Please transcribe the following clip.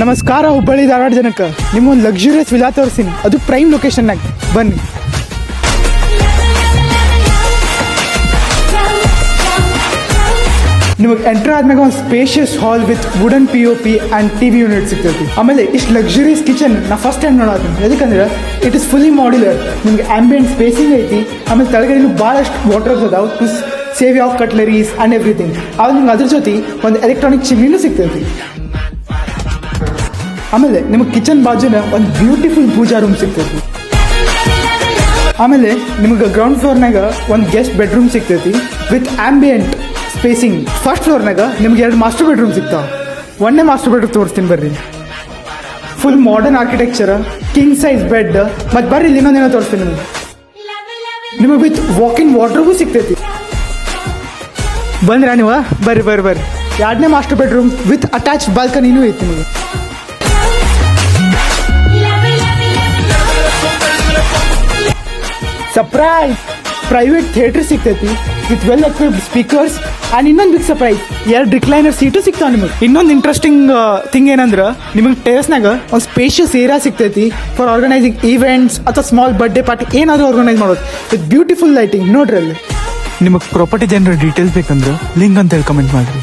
ನಮಸ್ಕಾರ ಹುಬ್ಬಳ್ಳಿ ಧಾರವಾಡ ಜನಕ್ಕೆ ನಿಮ್ಮೊಂದು ಲಕ್ಸುರಿಯಸ್ ವಿಲಾ ತೋರಿಸ್ತೀನಿ, ಅದು ಪ್ರೈಮ್ ಲೊಕೇಶನ್ನಾಗ. ಬನ್ನಿ. ನಿಮಗೆ ಎಂಟರ್ ಆದ್ಮೇಲೆ ಒಂದು spacious hall with wooden POP and TV unit ಸಿಗ್ತೈತಿ. ಆಮೇಲೆ ಇಷ್ಟು ಲಕ್ಸುರಿಯಸ್ ಕಿಚನ್ ನಾ ಫಸ್ಟ್ ಟೈಮ್ ನೋಡೋದು. ಯಾಕಂದ್ರೆ ಇಟ್ ಇಸ್ ಫುಲ್ಲಿ ಮಾಡ್ಯುಲರ್. ನಿಮ್ಗೆ ಆಂಬಿಯಂಟ್ ಸ್ಪೇಸಿಂಗ್ ಐತಿ. ಆಮೇಲೆ ತಳಗಡೆ ಭಾಳಷ್ಟು ವಾಟರ್ಸ್ ಅದಾವೆ ಟು ಸೇವ್ ಯಾವ ಕಟ್ಲರೀಸ್ ಆ್ಯಂಡ್ ಎವ್ರಿಥಿಂಗ್. ಆಮೇಲೆ ನಿಮ್ಗೆ ಅದ್ರ ಜೊತೆ ಒಂದು ಎಲೆಕ್ಟ್ರಾನಿಕ್ ಚಿಮ್ನಿನೂ ಸಿಗ್ತೈತಿ. ಆಮೇಲೆ ನಿಮಗೆ ಕಿಚನ್ ಬಾಜುನ ಒಂದು ಬ್ಯೂಟಿಫುಲ್ ಪೂಜಾ ರೂಮ್ ಸಿಗ್ತೈತಿ. ಆಮೇಲೆ ನಿಮಗೆ ಗ್ರೌಂಡ್ ಫ್ಲೋರ್ನಾಗ ಒಂದು ಗೆಸ್ಟ್ ಬೆಡ್ರೂಮ್ ಸಿಗ್ತೈತಿ ವಿತ್ ಆಂಬಿಯಂಟ್ ಸ್ಪೇಸಿಂಗ್. ಫಸ್ಟ್ ಫ್ಲೋರ್ನಾಗ ನಿಮ್ಗೆ 2 ಮಾಸ್ಟರ್ ಬೆಡ್ರೂಮ್ ಸಿಗ್ತಾವೆ. ಒಂದೇ ಮಾಸ್ಟರ್ ಬೆಡ್ರೂಮ್ ತೋರಿಸ್ತೀನಿ ಬರ್ರಿ. Full modern architecture, king size bed. ಮತ್ತು ಬರ್ರಿ ಇಲ್ಲಿ ಇನ್ನೊಂದೇನೋ ತೋರಿಸ್ತೀನಿ ನಿಮಗೆ ವಿತ್ ವಾಕ್-ಇನ್ ವಾರ್ಡ್ರೋಬು ಸಿಗ್ತೈತಿ. ಬಂದ್ರಾ ನೀವು? ಬರ್ರಿ ಬರ್ರಿ ಬರ್ರಿ. 2ನೇ ಮಾಸ್ಟರ್ ಬೆಡ್ರೂಮ್ ವಿತ್ ಅಟ್ಯಾಚ್ ಬಾಲ್ಕನಿನೂ ಐತಿ ನಿಮಗೆ. ಸರ್ಪ್ರೈಸ್! ಪ್ರೈವೇಟ್ ಥಿಯೇಟರ್ ಸಿಗ್ತೈತಿ with well equipped speakers and ಇನ್ನೊಂದು ಬಿಗ್ ಸರ್ಪ್ರೈಸ್, 2 ರಿಕ್ಲೈನರ್ ಸೀಟು ಸಿಗ್ತಾವೆ ನಿಮಗೆ. ಇನ್ನೊಂದು ಇಂಟ್ರೆಸ್ಟಿಂಗ್ ಥಿಂಗ್ ಏನಂದ್ರೆ ನಿಮಗೆ ಟೆರೆಸ್ನಾಗ ಒಂದು ಸ್ಪೇಷಿಯಸ್ ಏರಿಯಾ ಸಿಗ್ತೈತಿ ಫಾರ್ ಆರ್ಗನೈಸಿಂಗ್ ಈವೆಂಟ್ಸ್ ಅಥವಾ ಸ್ಮಾಲ್ ಬರ್ಡೇ ಪಾರ್ಟಿ ಏನಾದರೂ ಆರ್ಗನೈಸ್ ಮಾಡೋದು ವಿತ್ ಬ್ಯೂಟಿಫುಲ್ ಲೈಟಿಂಗ್. ನೋಡ್ರಿ ಅಲ್ಲಿ. ನಿಮಗೆ ಪ್ರಾಪರ್ಟಿ ಜನರ ಡೀಟೇಲ್ಸ್ ಬೇಕಂದ್ರೆ ಲಿಂಕ್ ಅಂತ ಹೇಳಿ ಕಮೆಂಟ್ ಮಾಡಿರಿ.